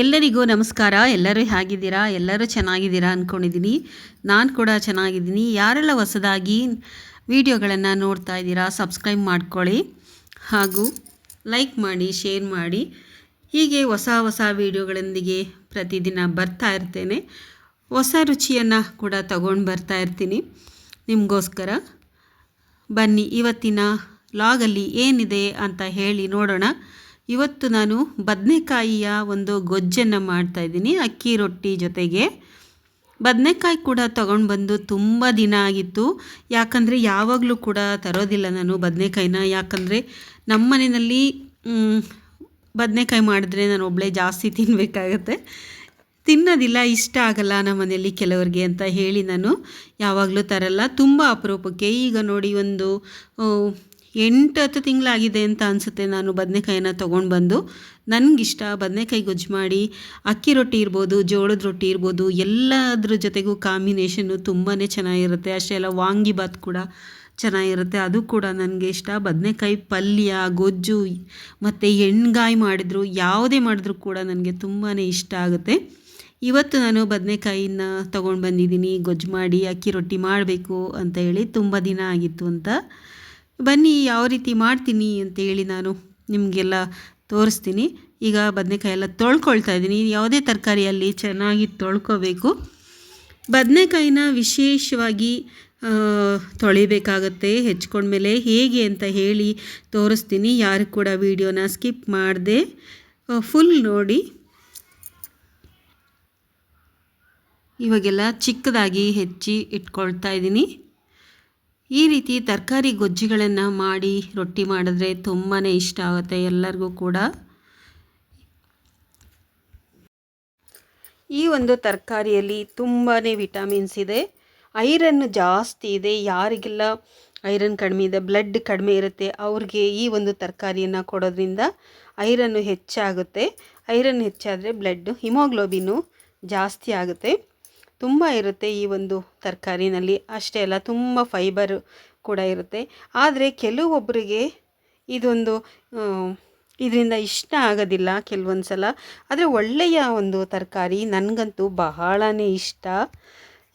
ಎಲ್ಲರಿಗೂ ನಮಸ್ಕಾರ. ಎಲ್ಲರೂ ಹೇಗಿದ್ದೀರಾ? ಎಲ್ಲರೂ ಚೆನ್ನಾಗಿದ್ದೀರಾ ಅಂದ್ಕೊಂಡಿದ್ದೀನಿ. ನಾನು ಕೂಡ ಚೆನ್ನಾಗಿದ್ದೀನಿ. ಯಾರೆಲ್ಲ ಹೊಸದಾಗಿ ವಿಡಿಯೋಗಳನ್ನು ನೋಡ್ತಾ ಇದ್ದೀರಾ ಸಬ್ಸ್ಕ್ರೈಬ್ ಮಾಡ್ಕೊಳ್ಳಿ, ಹಾಗೂ ಲೈಕ್ ಮಾಡಿ, ಶೇರ್ ಮಾಡಿ. ಹೀಗೆ ಹೊಸ ಹೊಸ ವಿಡಿಯೋಗಳೊಂದಿಗೆ ಪ್ರತಿದಿನ ಬರ್ತಾ ಇರ್ತೇನೆ. ಹೊಸ ರುಚಿಯನ್ನು ಕೂಡ ತಗೊಂಡು ಬರ್ತಾ ಇರ್ತೀನಿ ನಿಮಗೋಸ್ಕರ. ಬನ್ನಿ ಇವತ್ತಿನ ಲಾಗಲ್ಲಿ ಏನಿದೆ ಅಂತ ಹೇಳಿ ನೋಡೋಣ. ಇವತ್ತು ನಾನು ಬದನೆಕಾಯಿಯ ಒಂದು ಗೊಜ್ಜನ್ನು ಮಾಡ್ತಾಯಿದ್ದೀನಿ ಅಕ್ಕಿ ರೊಟ್ಟಿ ಜೊತೆಗೆ. ಬದನೆಕಾಯಿ ಕೂಡ ತೊಗೊಂಡು ಬಂದು ತುಂಬ ದಿನ ಆಗಿತ್ತು. ಯಾಕಂದರೆ ಯಾವಾಗಲೂ ಕೂಡ ತರೋದಿಲ್ಲ ನಾನು ಬದನೆಕಾಯಿನ. ಯಾಕಂದರೆ ನಮ್ಮ ಮನೆಯಲ್ಲಿ ಬದನೆಕಾಯಿ ಮಾಡಿದ್ರೆ ನಾನು ಒಬ್ಬಳೇ ಜಾಸ್ತಿ ತಿನ್ನಬೇಕಾಗತ್ತೆ. ತಿನ್ನೋದಿಲ್ಲ, ಇಷ್ಟ ಆಗಲ್ಲ ನಮ್ಮ ಮನೆಯಲ್ಲಿ ಕೆಲವರಿಗೆ ಅಂತ ಹೇಳಿ ನಾನು ಯಾವಾಗಲೂ ತರಲ್ಲ. ತುಂಬ ಅಪರೂಪಕ್ಕೆ. ಈಗ ನೋಡಿ ಒಂದು 8-10 ತಿಂಗಳಾಗಿದೆ ಅಂತ ಅನಿಸುತ್ತೆ ನಾನು ಬದನೆಕಾಯಿನ ತೊಗೊಂಡು ಬಂದು. ನನಗಿಷ್ಟ ಬದನೆಕಾಯಿ ಗೊಜ್ಜು ಮಾಡಿ. ಅಕ್ಕಿ ರೊಟ್ಟಿ ಇರ್ಬೋದು, ಜೋಳದ ರೊಟ್ಟಿ ಇರ್ಬೋದು, ಎಲ್ಲದ್ರ ಜೊತೆಗೂ ಕಾಂಬಿನೇಷನ್ನು ತುಂಬಾ ಚೆನ್ನಾಗಿರುತ್ತೆ. ಅಷ್ಟೇ ಅಲ್ಲ, ವಾಂಗಿಬಾತ್ ಕೂಡ ಚೆನ್ನಾಗಿರುತ್ತೆ, ಅದು ಕೂಡ ನನಗೆ ಇಷ್ಟ. ಬದನೆಕಾಯಿ ಪಲ್ಯ, ಗೊಜ್ಜು ಮತ್ತು ಎಣ್ಗಾಯಿ ಮಾಡಿದ್ರು, ಯಾವುದೇ ಮಾಡಿದ್ರೂ ಕೂಡ ನನಗೆ ತುಂಬಾ ಇಷ್ಟ ಆಗುತ್ತೆ. ಇವತ್ತು ನಾನು ಬದನೆಕಾಯಿನ ತೊಗೊಂಡು ಬಂದಿದ್ದೀನಿ ಗೊಜ್ಜು ಮಾಡಿ ಅಕ್ಕಿ ರೊಟ್ಟಿ ಮಾಡಬೇಕು ಅಂತ ಹೇಳಿ. ತುಂಬ ದಿನ ಆಗಿತ್ತು ಅಂತ. ಬನ್ನಿ ಯಾವ ರೀತಿ ಮಾಡ್ತೀನಿ ಅಂತೇಳಿ ನಾನು ನಿಮಗೆಲ್ಲ ತೋರಿಸ್ತೀನಿ. ಈಗ ಬದನೆಕಾಯಿ ಎಲ್ಲ ತೊಳ್ಕೊಳ್ತಾ ಇದ್ದೀನಿ. ಯಾವುದೇ ತರಕಾರಿಯಲ್ಲಿ ಚೆನ್ನಾಗಿ ತೊಳ್ಕೊಬೇಕು. ಬದನೆಕಾಯಿನ ವಿಶೇಷವಾಗಿ ತೊಳಿಬೇಕಾಗತ್ತೆ. ಹೆಚ್ಕೊಂಡ್ಮೇಲೆ ಹೇಗೆ ಅಂತ ಹೇಳಿ ತೋರಿಸ್ತೀನಿ. ಯಾರು ಕೂಡ ವಿಡಿಯೋನ ಸ್ಕಿಪ್ ಮಾಡದೆ ಫುಲ್ ನೋಡಿ. ಇವಾಗೆಲ್ಲ ಚಿಕ್ಕದಾಗಿ ಹೆಚ್ಚಿ ಇಟ್ಕೊಳ್ತಾ ಇದ್ದೀನಿ. ಈ ರೀತಿ ತರಕಾರಿ ಗೊಜ್ಜುಗಳನ್ನು ಮಾಡಿ ರೊಟ್ಟಿ ಮಾಡಿದ್ರೆ ತುಂಬಾ ಇಷ್ಟ ಆಗುತ್ತೆ ಎಲ್ಲರಿಗೂ ಕೂಡ. ಈ ಒಂದು ತರಕಾರಿಯಲ್ಲಿ ತುಂಬಾ ವಿಟಮಿನ್ಸ್ ಇದೆ, ಐರನ್ ಜಾಸ್ತಿ ಇದೆ. ಯಾರಿಗೆಲ್ಲ ಐರನ್ ಕಡಿಮೆ ಇದೆ, ಬ್ಲಡ್ ಕಡಿಮೆ ಇರುತ್ತೆ, ಅವ್ರಿಗೆ ಈ ಒಂದು ತರಕಾರಿಯನ್ನು ಕೊಡೋದ್ರಿಂದ ಐರನ್ನು ಹೆಚ್ಚಾಗುತ್ತೆ. ಐರನ್ ಹೆಚ್ಚಾದರೆ ಬ್ಲಡ್ ಹಿಮೋಗ್ಲೋಬಿನ್ನು ಜಾಸ್ತಿ ಆಗುತ್ತೆ. ತುಂಬ ಇರುತ್ತೆ ಈ ಒಂದು ತರಕಾರಿನಲ್ಲಿ. ಅಷ್ಟೇ ಅಲ್ಲ, ತುಂಬ ಫೈಬರ್ ಕೂಡ ಇರುತ್ತೆ. ಆದರೆ ಕೆಲವೊಬ್ಬರಿಗೆ ಇದರಿಂದ ಇಷ್ಟ ಆಗೋದಿಲ್ಲ ಕೆಲವೊಂದು ಸಲ. ಆದರೆ ಒಳ್ಳೆಯ ಒಂದು ತರಕಾರಿ, ನನಗಂತೂ ಬಹಳನೇ ಇಷ್ಟ.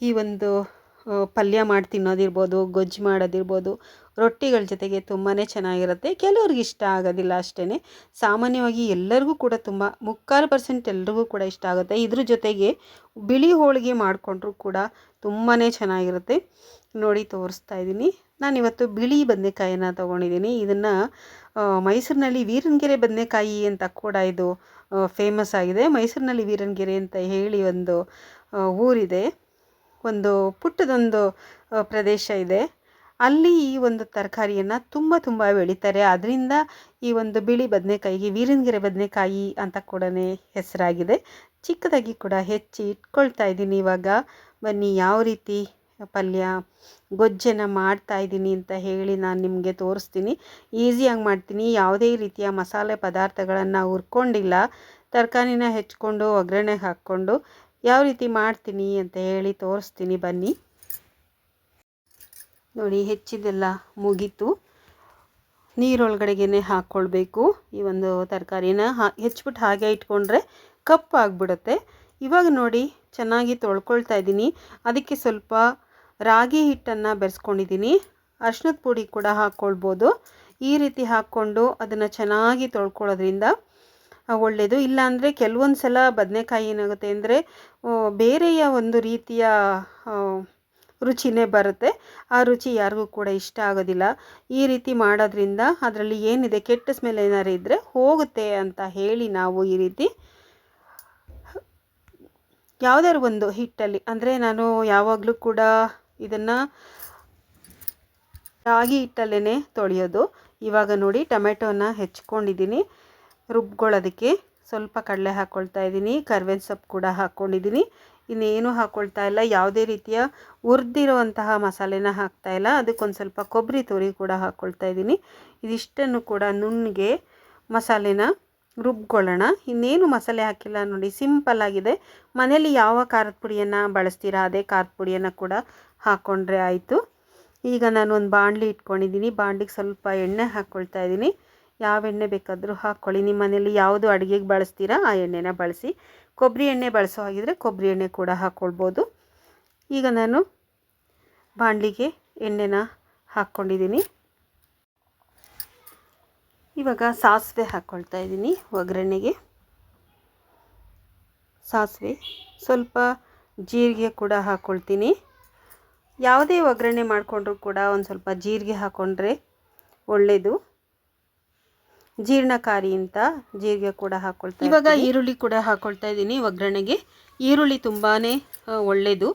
ಈ ಒಂದು ಪಲ್ಯ ಮಾಡಿ ತಿನ್ನೋದಿರ್ಬೋದು, ಗೊಜ್ಜು ಮಾಡೋದಿರ್ಬೋದು, ರೊಟ್ಟಿಗಳ ಜೊತೆಗೆ ತುಂಬಾ ಚೆನ್ನಾಗಿರುತ್ತೆ. ಕೆಲವ್ರಿಗೆ ಇಷ್ಟ ಆಗೋದಿಲ್ಲ ಅಷ್ಟೇ. ಸಾಮಾನ್ಯವಾಗಿ ಎಲ್ಲರಿಗೂ ಕೂಡ 3/4% ಎಲ್ರಿಗೂ ಕೂಡ ಇಷ್ಟ ಆಗುತ್ತೆ. ಇದ್ರ ಜೊತೆಗೆ ಬಿಳಿ ಹೋಳಿಗೆ ಮಾಡಿಕೊಂಡ್ರೂ ಕೂಡ ತುಂಬಾ ಚೆನ್ನಾಗಿರುತ್ತೆ. ನೋಡಿ ತೋರಿಸ್ತಾ ಇದ್ದೀನಿ. ನಾನಿವತ್ತು ಬಿಳಿ ಬದನೆಕಾಯಿನ ತೊಗೊಂಡಿದ್ದೀನಿ. ಇದನ್ನು ಮೈಸೂರಿನಲ್ಲಿ ವೀರನಗೆರೆ ಬದನೆಕಾಯಿ ಅಂತ ಕೂಡ ಇದು ಫೇಮಸ್ ಆಗಿದೆ. ಮೈಸೂರಿನಲ್ಲಿ ವೀರನಗೆರೆ ಅಂತ ಹೇಳಿ ಒಂದು ಊರಿದೆ, ಒಂದು ಪುಟ್ಟದೊಂದು ಪ್ರದೇಶ ಇದೆ. ಅಲ್ಲಿ ಈ ಒಂದು ತರಕಾರಿಯನ್ನು ತುಂಬ ಬೆಳೀತಾರೆ. ಅದರಿಂದ ಈ ಒಂದು ಬಿಳಿ ಬದನೆಕಾಯಿಗೆ ವೀರನಗೆರೆ ಬದನೆಕಾಯಿ ಅಂತ ಕೂಡ ಹೆಸರಾಗಿದೆ. ಚಿಕ್ಕದಾಗಿ ಕೂಡ ಹೆಚ್ಚಿ ಇಟ್ಕೊಳ್ತಾ ಇದ್ದೀನಿ. ಇವಾಗ ಬನ್ನಿ ಯಾವ ರೀತಿ ಪಲ್ಯ ಗೊಜ್ಜನ್ನು ಮಾಡ್ತಾ ಇದ್ದೀನಿ ಅಂತ ಹೇಳಿ ನಾನು ನಿಮಗೆ ತೋರಿಸ್ತೀನಿ. ಈಸಿಯಾಗಿ ಮಾಡ್ತೀನಿ. ಯಾವುದೇ ರೀತಿಯ ಮಸಾಲೆ ಪದಾರ್ಥಗಳನ್ನು ಹುರ್ಕೊಂಡಿಲ್ಲ. ತರಕಾರಿನ ಹೆಚ್ಕೊಂಡು ಒಗ್ಗರಣೆಗೆ ಹಾಕ್ಕೊಂಡು ಯಾವ ರೀತಿ ಮಾಡ್ತೀನಿ ಅಂತ ಹೇಳಿ ತೋರಿಸ್ತೀನಿ ಬನ್ನಿ. ನೋಡಿ, ಹೆಚ್ಚಿದೆಲ್ಲ ಮುಗೀತು. ನೀರೊಳಗಡೆಗೆ ಹಾಕ್ಕೊಳ್ಬೇಕು. ಈ ಒಂದು ತರಕಾರಿನ ಹೆಚ್ಚಿಬಿಟ್ಟು ಹಾಗೆ ಇಟ್ಕೊಂಡ್ರೆ ಕಪ್ಪಾಗಿಬಿಡುತ್ತೆ. ಇವಾಗ ನೋಡಿ ಚೆನ್ನಾಗಿ ತೊಳ್ಕೊಳ್ತಾ ಇದ್ದೀನಿ. ಅದಕ್ಕೆ ಸ್ವಲ್ಪ ರಾಗಿ ಹಿಟ್ಟನ್ನು ಬೆರೆಸ್ಕೊಂಡಿದ್ದೀನಿ. ಅರಿಶಿನದ ಪುಡಿ ಕೂಡ ಹಾಕ್ಕೊಳ್ಬೋದು. ಈ ರೀತಿ ಹಾಕ್ಕೊಂಡು ಅದನ್ನು ಚೆನ್ನಾಗಿ ತೊಳ್ಕೊಳ್ಳೋದ್ರಿಂದ ಒಳ್ಳೆಯದು. ಇಲ್ಲಾಂದರೆ ಕೆಲವೊಂದು ಸಲ ಬದನೆಕಾಯಿ ಏನಾಗುತ್ತೆ ಅಂದರೆ ಬೇರೆಯ ಒಂದು ರೀತಿಯ ರುಚಿನೇ ಬರುತ್ತೆ. ಆ ರುಚಿ ಯಾರಿಗೂ ಕೂಡ ಇಷ್ಟ ಆಗೋದಿಲ್ಲ. ಈ ರೀತಿ ಮಾಡೋದ್ರಿಂದ ಅದರಲ್ಲಿ ಏನಿದೆ, ಕೆಟ್ಟ ಸ್ಮೆಲ್ ಏನಾರು ಇದ್ದರೆ ಹೋಗುತ್ತೆ ಅಂತ ಹೇಳಿ ನಾವು ಈ ರೀತಿ ಯಾವುದಾದ್ರು ಒಂದು ಹಿಟ್ಟಲ್ಲಿ, ಅಂದರೆ ನಾನು ಯಾವಾಗಲೂ ಕೂಡ ಇದನ್ನು ರಾಗಿ ಹಿಟ್ಟಲ್ಲೇ ತೊಳೆಯೋದು. ಇವಾಗ ನೋಡಿ ಟೊಮೆಟೊನ ಹೆಚ್ಕೊಂಡಿದ್ದೀನಿ. ರುಬ್ಕೊಳ್ಳೋದಕ್ಕೆ ಸ್ವಲ್ಪ ಕಡಲೆ ಹಾಕ್ಕೊಳ್ತಾ ಇದ್ದೀನಿ. ಕರ್ಬೇವಿನ ಸೊಪ್ಪು ಕೂಡ ಹಾಕ್ಕೊಂಡಿದ್ದೀನಿ. ಇನ್ನೇನು ಹಾಕ್ಕೊಳ್ತಾ ಇಲ್ಲ. ಯಾವುದೇ ರೀತಿಯ ಹುರಿದಿರುವಂತಹ ಮಸಾಲೆನ ಹಾಕ್ತಾ ಇಲ್ಲ. ಅದಕ್ಕೊಂದು ಸ್ವಲ್ಪ ಕೊಬ್ಬರಿ ತುರಿ ಕೂಡ ಹಾಕ್ಕೊಳ್ತಾ ಇದ್ದೀನಿ. ಇದಿಷ್ಟನ್ನು ಕೂಡ ನುಣ್ಣಗೆ ಮಸಾಲೆನ ರುಬ್ಕೊಳ್ಳೋಣ. ಇನ್ನೇನು ಮಸಾಲೆ ಹಾಕಿಲ್ಲ ನೋಡಿ, ಸಿಂಪಲ್ ಆಗಿದೆ. ಮನೆಯಲ್ಲಿ ಯಾವ ಖಾರದ ಪುಡಿಯನ್ನು ಬಳಸ್ತೀರಾ ಅದೇ ಖಾರದ ಪುಡಿಯನ್ನು ಕೂಡ ಹಾಕ್ಕೊಂಡ್ರೆ ಆಯಿತು. ಈಗ ನಾನು ಒಂದು ಬಾಣಲಿ ಇಟ್ಕೊಂಡಿದ್ದೀನಿ. ಬಾಣಲಿಗೆ ಸ್ವಲ್ಪ ಎಣ್ಣೆ ಹಾಕ್ಕೊಳ್ತಾ ಇದ್ದೀನಿ. ಯಾವ ಎಣ್ಣೆ ಬೇಕಾದರೂ ಹಾಕ್ಕೊಳ್ಳಿ. ನಿಮ್ಮ ಮನೇಲಿ ಯಾವುದು ಅಡುಗೆಗೆ ಬಳಸ್ತೀರಾ ಆ ಎಣ್ಣೆನ ಬಳಸಿ. ಕೊಬ್ಬರಿ ಎಣ್ಣೆ ಬಳಸೋ ಹಾಗಿದ್ರೆ ಕೊಬ್ಬರಿ ಎಣ್ಣೆ ಕೂಡ ಹಾಕ್ಕೊಳ್ಬೋದು. ಈಗ ನಾನು ಬಾಣಲಿಗೆ ಎಣ್ಣೆನ ಹಾಕ್ಕೊಂಡಿದ್ದೀನಿ. ಇವಾಗ ಸಾಸಿವೆ ಹಾಕ್ಕೊಳ್ತಾ ಇದ್ದೀನಿ ಒಗ್ಗರಣೆಗೆ. ಸಾಸಿವೆ, ಸ್ವಲ್ಪ ಜೀರಿಗೆ ಕೂಡ ಹಾಕ್ಕೊಳ್ತೀನಿ. ಯಾವುದೇ ಒಗ್ಗರಣೆ ಮಾಡಿಕೊಂಡ್ರೂ ಕೂಡ ಒಂದು ಸ್ವಲ್ಪ ಜೀರಿಗೆ ಹಾಕ್ಕೊಂಡ್ರೆ ಒಳ್ಳೆಯದು, ಜೀರ್ಣಕಾರಿ ಅಂತ ಜೀರಿಗೆ ಕೂಡ ಹಾಕ್ಕೊಳ್ತಾ. ಇವಾಗ ಈರುಳ್ಳಿ ಕೂಡ ಹಾಕ್ಕೊಳ್ತಾ ಇದ್ದೀನಿ ಒಗ್ಗರಣೆಗೆ. ಈರುಳ್ಳಿ ತುಂಬಾ ಒಳ್ಳೆಯದು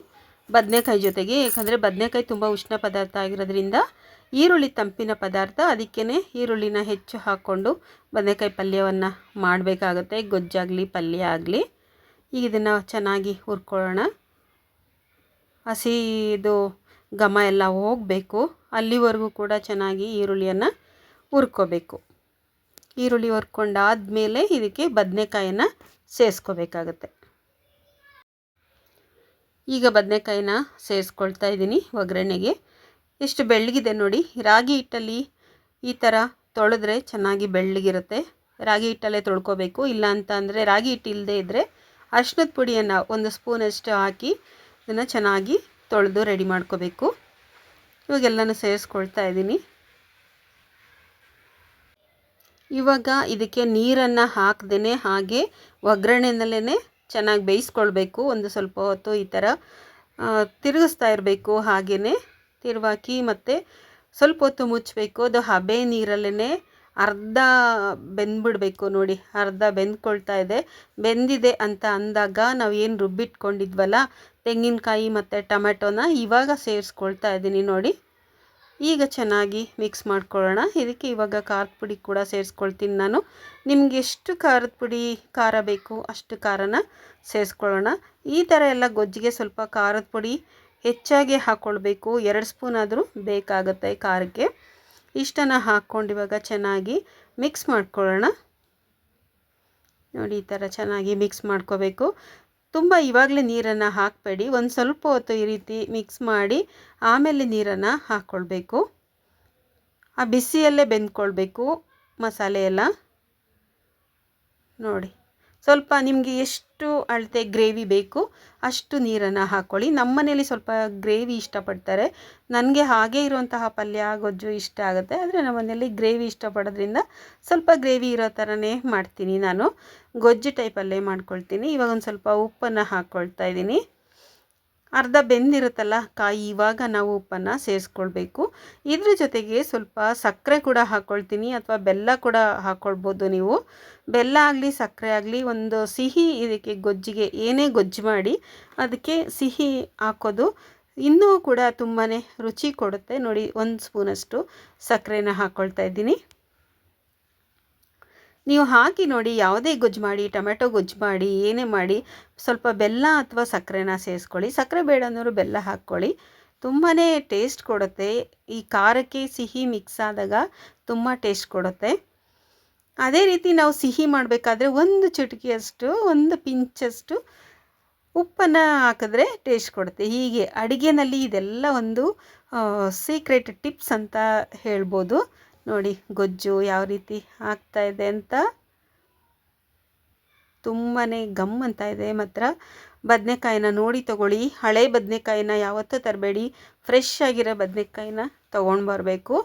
ಬದನೆಕಾಯಿ ಜೊತೆಗೆ, ಯಾಕಂದರೆ ಬದನೆಕಾಯಿ ತುಂಬ ಉಷ್ಣ ಪದಾರ್ಥ ಆಗಿರೋದ್ರಿಂದ ಈರುಳ್ಳಿ ತಂಪಿನ ಪದಾರ್ಥ. ಅದಕ್ಕೇ ಈರುಳ್ಳಿನ ಹೆಚ್ಚು ಹಾಕ್ಕೊಂಡು ಬದನೆಕಾಯಿ ಪಲ್ಯವನ್ನು ಮಾಡಬೇಕಾಗತ್ತೆ, ಗೊಜ್ಜಾಗಲಿ ಪಲ್ಯ ಆಗಲಿ. ಈಗ ಇದನ್ನು ಚೆನ್ನಾಗಿ ಹುರ್ಕೊಳ್ಳೋಣ. ಹಸಿದು ಘಮ ಎಲ್ಲ ಹೋಗಬೇಕು, ಅಲ್ಲಿವರೆಗೂ ಕೂಡ ಚೆನ್ನಾಗಿ ಈರುಳ್ಳಿಯನ್ನು ಹುರ್ಕೋಬೇಕು. ಈರುಳ್ಳಿ ಹುರ್ಕೊಂಡಾದ್ಮೇಲೆ ಇದಕ್ಕೆ ಬದನೆಕಾಯನ್ನು ಸೇರಿಸ್ಕೋಬೇಕಾಗತ್ತೆ. ಈಗ ಬದನೆಕಾಯಿನ ಸೇರಿಸ್ಕೊಳ್ತಾ ಇದ್ದೀನಿ ಒಗ್ಗರಣೆಗೆ. ಎಷ್ಟು ಬೆಳ್ಳಗಿದೆ ನೋಡಿ. ರಾಗಿ ಹಿಟ್ಟಲ್ಲಿ ಈ ಥರ ತೊಳೆದ್ರೆ ಚೆನ್ನಾಗಿ ಬೆಳ್ಳಗಿರುತ್ತೆ. ರಾಗಿ ಹಿಟ್ಟಲ್ಲೇ ತೊಳ್ಕೊಬೇಕು. ಇಲ್ಲ ಅಂತ ಅಂದರೆ ರಾಗಿ ಹಿಟ್ಟು ಇಲ್ಲದೇ ಇದ್ದರೆ ಅರಿಶಿನದ ಪುಡಿಯನ್ನು 1 ಸ್ಪೂನಷ್ಟು ಹಾಕಿ ಇದನ್ನು ಚೆನ್ನಾಗಿ ತೊಳೆದು ರೆಡಿ ಮಾಡ್ಕೋಬೇಕು. ಇವಾಗೆಲ್ಲನೂ ಸೇರಿಸ್ಕೊಳ್ತಾ ಇದ್ದೀನಿ. ಇವಾಗ ಇದಕ್ಕೆ ನೀರನ್ನು ಹಾಕ್ದೇ ಹಾಗೆ ಒಗ್ಗರಣೆನಲ್ಲೇ ಚೆನ್ನಾಗಿ ಬೇಯಿಸ್ಕೊಳ್ಬೇಕು. ಒಂದು ಸ್ವಲ್ಪ ಹೊತ್ತು ಈ ಥರ ತಿರುಗಿಸ್ತಾ ಇರಬೇಕು. ಹಾಗೆಯೇ ತಿರುವಾಕಿ ಮತ್ತು ಸ್ವಲ್ಪ ಹೊತ್ತು ಮುಚ್ಚಬೇಕು. ಅದು ಹಬೆ ನೀರಲ್ಲೇ ಅರ್ಧ ಬೆಂದ್ಬಿಡಬೇಕು ನೋಡಿ. ಅರ್ಧ ಬೆಂದ್ಕೊಳ್ತಾ ಇದೆ. ಬೆಂದಿದೆ ಅಂತ ಅಂದಾಗ ನಾವು ಏನು ರುಬ್ಬಿಟ್ಕೊಂಡಿದ್ವಲ್ಲ ತೆಂಗಿನಕಾಯಿ ಮತ್ತು ಟೊಮೆಟೊನ ಇವಾಗ ಸೇರಿಸ್ಕೊಳ್ತಾ ಇದ್ದೀನಿ ನೋಡಿ. ಈಗ ಚೆನ್ನಾಗಿ ಮಿಕ್ಸ್ ಮಾಡ್ಕೊಳ್ಳೋಣ. ಇದಕ್ಕೆ ಇವಾಗ ಖಾರದ ಪುಡಿ ಕೂಡ ಸೇರಿಸ್ಕೊಳ್ತೀನಿ ನಾನು. ನಿಮ್ಗೆ ಎಷ್ಟು ಖಾರದ ಪುಡಿ ಖಾರ ಬೇಕು ಅಷ್ಟು ಖಾರನ ಸೇರಿಸ್ಕೊಳ್ಳೋಣ. ಈ ಥರ ಎಲ್ಲ ಗೊಜ್ಜಿಗೆ ಸ್ವಲ್ಪ ಖಾರದ ಪುಡಿ ಹೆಚ್ಚಾಗಿ ಹಾಕ್ಕೊಳ್ಬೇಕು. 2 ಸ್ಪೂನ್ ಆದರೂ ಬೇಕಾಗುತ್ತೆ ಖಾರಕ್ಕೆ. ಇಷ್ಟನ್ನು ಹಾಕ್ಕೊಂಡು ಇವಾಗ ಚೆನ್ನಾಗಿ ಮಿಕ್ಸ್ ಮಾಡ್ಕೊಳ್ಳೋಣ. ನೋಡಿ, ಈ ಥರ ಚೆನ್ನಾಗಿ ಮಿಕ್ಸ್ ಮಾಡ್ಕೋಬೇಕು. ತುಂಬ ಇವಾಗಲೇ ನೀರನ್ನು ಹಾಕಬೇಡಿ. ಒಂದು ಸ್ವಲ್ಪ ಹೊತ್ತು ಈ ರೀತಿ ಮಿಕ್ಸ್ ಮಾಡಿ ಆಮೇಲೆ ನೀರನ್ನು ಹಾಕ್ಕೊಳ್ಬೇಕು. ಆ ಬಿಸಿಯಲ್ಲೇ ಬೆಂದ್ಕೊಳ್ಬೇಕು ಮಸಾಲೆ ಎಲ್ಲ. ನೋಡಿ, ಸ್ವಲ್ಪ ನಿಮಗೆ ಎಷ್ಟು ಅಳತೆ ಗ್ರೇವಿ ಬೇಕು ಅಷ್ಟು ನೀರನ್ನು ಹಾಕ್ಕೊಳ್ಳಿ. ನಮ್ಮ ಮನೇಲಿ ಸ್ವಲ್ಪ ಗ್ರೇವಿ ಇಷ್ಟಪಡ್ತಾರೆ. ನನಗೆ ಹಾಗೆ ಇರುವಂತಹ ಪಲ್ಯ ಗೊಜ್ಜು ಇಷ್ಟ ಆಗುತ್ತೆ. ಆದರೆ ನಮ್ಮ ಮನೇಲಿ ಗ್ರೇವಿ ಇಷ್ಟಪಡೋದ್ರಿಂದ ಸ್ವಲ್ಪ ಗ್ರೇವಿ ಇರೋ ಥರನೇ ಮಾಡ್ತೀನಿ ನಾನು. ಗೊಜ್ಜು ಟೈಪಲ್ಲೇ ಮಾಡ್ಕೊಳ್ತೀನಿ. ಇವಾಗ ಒಂದು ಸ್ವಲ್ಪ ಉಪ್ಪನ್ನು ಹಾಕ್ಕೊಳ್ತಾ ಇದ್ದೀನಿ. ಅರ್ಧ ಬೆಂದಿರುತ್ತಲ್ಲ ಕಾಯಿ, ಇವಾಗ ನಾವು ಉಪ್ಪನ್ನು ಸೇರಿಸ್ಕೊಳ್ಬೇಕು. ಇದ್ರ ಜೊತೆಗೆ ಸ್ವಲ್ಪ ಸಕ್ಕರೆ ಕೂಡ ಹಾಕ್ಕೊಳ್ತೀನಿ, ಅಥವಾ ಬೆಲ್ಲ ಕೂಡ ಹಾಕ್ಕೊಳ್ಬೋದು ನೀವು. ಬೆಲ್ಲ ಆಗಲಿ ಸಕ್ಕರೆ ಆಗಲಿ, ಒಂದು ಸಿಹಿ ಇದಕ್ಕೆ ಗೊಜ್ಜಿಗೆ ಏನೇ ಗೊಜ್ಜು ಮಾಡಿ ಅದಕ್ಕೆ ಸಿಹಿ ಹಾಕೋದು ಇನ್ನೂ ಕೂಡ ತುಂಬಾ ರುಚಿ ಕೊಡುತ್ತೆ. ನೋಡಿ, 1 ಸ್ಪೂನಷ್ಟು ಸಕ್ಕರೆನ ಹಾಕ್ಕೊಳ್ತಾ ಇದ್ದೀನಿ. ನೀವು ಹಾಕಿ ನೋಡಿ, ಯಾವುದೇ ಗೊಜ್ಜು ಮಾಡಿ, ಟೊಮೆಟೊ ಗೊಜ್ಜು ಮಾಡಿ, ಏನೇ ಮಾಡಿ ಸ್ವಲ್ಪ ಬೆಲ್ಲ ಅಥವಾ ಸಕ್ಕರೆನ ಸೇರಿಸ್ಕೊಳ್ಳಿ. ಸಕ್ಕರೆ ಬೇಡ ಅನ್ನೋರು ಬೆಲ್ಲ ಹಾಕ್ಕೊಳ್ಳಿ. ತುಂಬಾ ಟೇಸ್ಟ್ ಕೊಡುತ್ತೆ. ಈ ಖಾರಕ್ಕೆ ಸಿಹಿ ಮಿಕ್ಸ್ ಆದಾಗ ತುಂಬ ಟೇಸ್ಟ್ ಕೊಡುತ್ತೆ. ಅದೇ ರೀತಿ ನಾವು ಸಿಹಿ ಮಾಡಬೇಕಾದ್ರೆ 1 ಚಿಟಿಕೆಯಷ್ಟು, 1 ಪಿಂಚಷ್ಟು ಉಪ್ಪನ್ನು ಹಾಕಿದ್ರೆ ಟೇಸ್ಟ್ ಕೊಡುತ್ತೆ. ಹೀಗೆ ಅಡುಗೆನಲ್ಲಿ ಇದೆಲ್ಲ ಒಂದು ಸೀಕ್ರೆಟ್ ಟಿಪ್ಸ್ ಅಂತ ಹೇಳ್ಬೋದು. ನೋಡಿ, ಗೊಜ್ಜು ಯಾವ ರೀತಿ ಆಗ್ತಾ ಇದೆ ಅಂತ. ತುಂಬಾ ಗಮ್ ಅಂತ ಇದೆ. ಮಾತ್ರ ಬದನೆಕಾಯಿನ ನೋಡಿ ತೊಗೊಳ್ಳಿ. ಹಳೆ ಬದನೆಕಾಯಿನ ಯಾವತ್ತೂ ತರಬೇಡಿ. ಫ್ರೆಶ್ ಆಗಿರೋ ಬದನೆಕಾಯಿನ ತೊಗೊಂಡು ಬರಬೇಕು.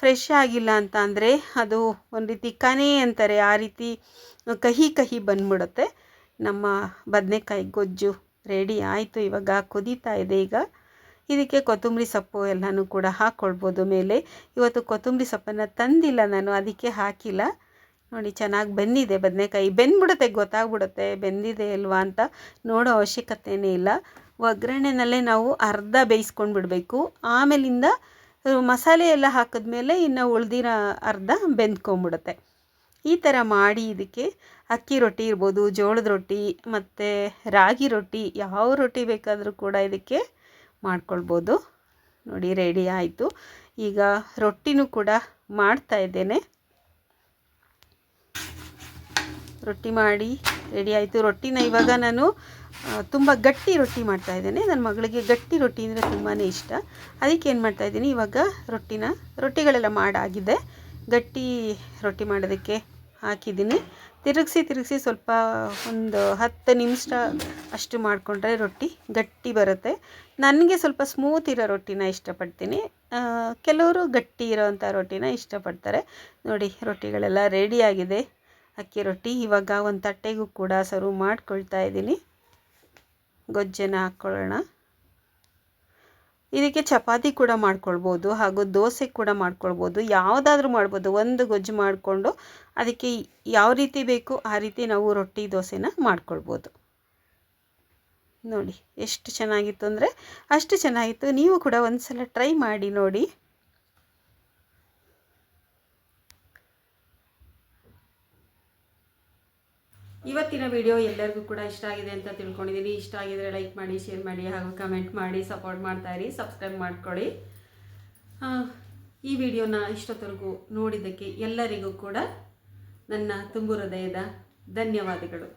ಫ್ರೆಶ್ ಆಗಿಲ್ಲ ಅಂತ ಅಂದರೆ ಅದು ಒಂದು ರೀತಿ ಕನೆ ಅಂತಾರೆ, ಆ ರೀತಿ ಕಹಿ ಕಹಿ ಬಂದ್ಬಿಡುತ್ತೆ. ನಮ್ಮ ಬದನೆಕಾಯಿ ಗೊಜ್ಜು ರೆಡಿ ಆಯಿತು. ಇವಾಗ ಕುದೀತಾ ಇದೆ. ಈಗ ಇದಕ್ಕೆ ಕೊತ್ತಂಬರಿ ಸೊಪ್ಪು ಎಲ್ಲನೂ ಕೂಡ ಹಾಕ್ಕೊಳ್ಬೋದು ಮೇಲೆ. ಇವತ್ತು ಕೊತ್ತಂಬರಿ ಸೊಪ್ಪನ್ನು ತಂದಿಲ್ಲ ನಾನು, ಅದಕ್ಕೆ ಹಾಕಿಲ್ಲ. ನೋಡಿ, ಚೆನ್ನಾಗಿ ಬೆಂದಿದೆ ಬದನೆಕಾಯಿ. ಬೆಂದ್ಬಿಡುತ್ತೆ, ಗೊತ್ತಾಗ್ಬಿಡುತ್ತೆ ಬೆಂದಿದೆ ಅಲ್ವಾ ಅಂತ. ನೋಡೋ ಅವಶ್ಯಕತೆಯೇ ಇಲ್ಲ. ಒಗ್ಗರಣೆನಲ್ಲೇ ನಾವು ಅರ್ಧ ಬೇಯಿಸ್ಕೊಂಡು ಬಿಡಬೇಕು. ಆಮೇಲಿಂದ ಮಸಾಲೆ ಎಲ್ಲ ಹಾಕಿದ್ಮೇಲೆ ಇನ್ನು ಉಳ್ದಿರೋ ಅರ್ಧ ಬೆಂದ್ಕೊಂಬಿಡುತ್ತೆ. ಈ ಥರ ಮಾಡಿ ಇದಕ್ಕೆ ಅಕ್ಕಿ ರೊಟ್ಟಿ ಇರ್ಬೋದು, ಜೋಳದ ರೊಟ್ಟಿ ಮತ್ತು ರಾಗಿ ರೊಟ್ಟಿ, ಯಾವ ರೊಟ್ಟಿ ಬೇಕಾದರೂ ಕೂಡ ಇದಕ್ಕೆ ಮಾಡ್ಕೊಳ್ಬೋದು. ನೋಡಿ, ರೆಡಿ ಆಯಿತು. ಈಗ ರೊಟ್ಟಿನೂ ಕೂಡ ಮಾಡ್ತಾ ಇದ್ದೇನೆ. ರೊಟ್ಟಿ ಮಾಡಿ ರೆಡಿ ಆಯಿತು. ರೊಟ್ಟಿನ ಇವಾಗ ನಾನು ತುಂಬ ಗಟ್ಟಿ ರೊಟ್ಟಿ ಮಾಡ್ತಾಯಿದ್ದೇನೆ. ನನ್ನ ಮಗಳಿಗೆ ಗಟ್ಟಿ ರೊಟ್ಟಿ ಅಂದರೆ ತುಂಬಾ ಇಷ್ಟ. ಅದಕ್ಕೆ ಏನು ಮಾಡ್ತಾಯಿದ್ದೀನಿ, ಇವಾಗ ರೊಟ್ಟಿಗಳೆಲ್ಲ ಮಾಡಾಗಿದೆ. ಗಟ್ಟಿ ರೊಟ್ಟಿ ಮಾಡೋದಕ್ಕೆ ಹಾಕಿದ್ದೀನಿ. ತಿರುಗಿಸಿ ಸ್ವಲ್ಪ ಒಂದು 10 ನಿಮಿಷ ಅಷ್ಟು ಮಾಡಿಕೊಂಡ್ರೆ ರೊಟ್ಟಿ ಗಟ್ಟಿ ಬರುತ್ತೆ. ನನಗೆ ಸ್ವಲ್ಪ ಸ್ಮೂತ್ ಇರೋ ರೊಟ್ಟಿನ ಇಷ್ಟಪಡ್ತೀನಿ. ಕೆಲವರು ಗಟ್ಟಿ ಇರೋವಂಥ ರೊಟ್ಟಿನ ಇಷ್ಟಪಡ್ತಾರೆ. ನೋಡಿ ರೊಟ್ಟಿಗಳೆಲ್ಲ ರೆಡಿಯಾಗಿದೆ. ಅಕ್ಕಿ ರೊಟ್ಟಿ ಇವಾಗ ಒಂದು ತಟ್ಟೆಗೂ ಕೂಡ ಸರ್ವ್ ಮಾಡ್ಕೊಳ್ತಾ ಇದ್ದೀನಿ. ಗೊಜ್ಜನ್ನು ಹಾಕ್ಕೊಳ್ಳೋಣ. ಇದಕ್ಕೆ ಚಪಾತಿ ಕೂಡ ಮಾಡ್ಕೊಳ್ಬೋದು ಹಾಗೂ ದೋಸೆ ಕೂಡ ಮಾಡ್ಕೊಳ್ಬೋದು, ಯಾವುದಾದ್ರೂ ಮಾಡ್ಬೋದು. ಒಂದು ಗೊಜ್ಜು ಮಾಡಿಕೊಂಡು ಅದಕ್ಕೆ ಯಾವ ರೀತಿ ಬೇಕು ಆ ರೀತಿ ನಾವು ರೊಟ್ಟಿ ದೋಸೆನ ಮಾಡ್ಕೊಳ್ಬೋದು. ನೋಡಿ ಎಷ್ಟು ಚೆನ್ನಾಗಿತ್ತು ಅಂದರೆ ಅಷ್ಟು ಚೆನ್ನಾಗಿತ್ತು. ನೀವು ಕೂಡ ಒಂದು ಸಲ ಟ್ರೈ ಮಾಡಿ ನೋಡಿ. ಇವತ್ತಿನ ವಿಡಿಯೋ ಎಲ್ಲರಿಗೂ ಕೂಡ ಇಷ್ಟ ಆಗಿದೆ ಅಂತ ತಿಳ್ಕೊಂಡಿದ್ದೀನಿ. ಇಷ್ಟ ಆಗಿದರೆ ಲೈಕ್ ಮಾಡಿ, ಶೇರ್ ಮಾಡಿ ಹಾಗೂ ಕಮೆಂಟ್ ಮಾಡಿ ಸಪೋರ್ಟ್ ಮಾಡ್ತಾಯಿರಿ. ಸಬ್ಸ್ಕ್ರೈಬ್ ಮಾಡ್ಕೊಳ್ಳಿ. ಈ ವಿಡಿಯೋನ ಇಷ್ಟೊತ್ತವರೆಗೂ ನೋಡಿದ್ದಕ್ಕೆ ಎಲ್ಲರಿಗೂ ಕೂಡ ನನ್ನ ತುಂಬು ಹೃದಯದ ಧನ್ಯವಾದಗಳು.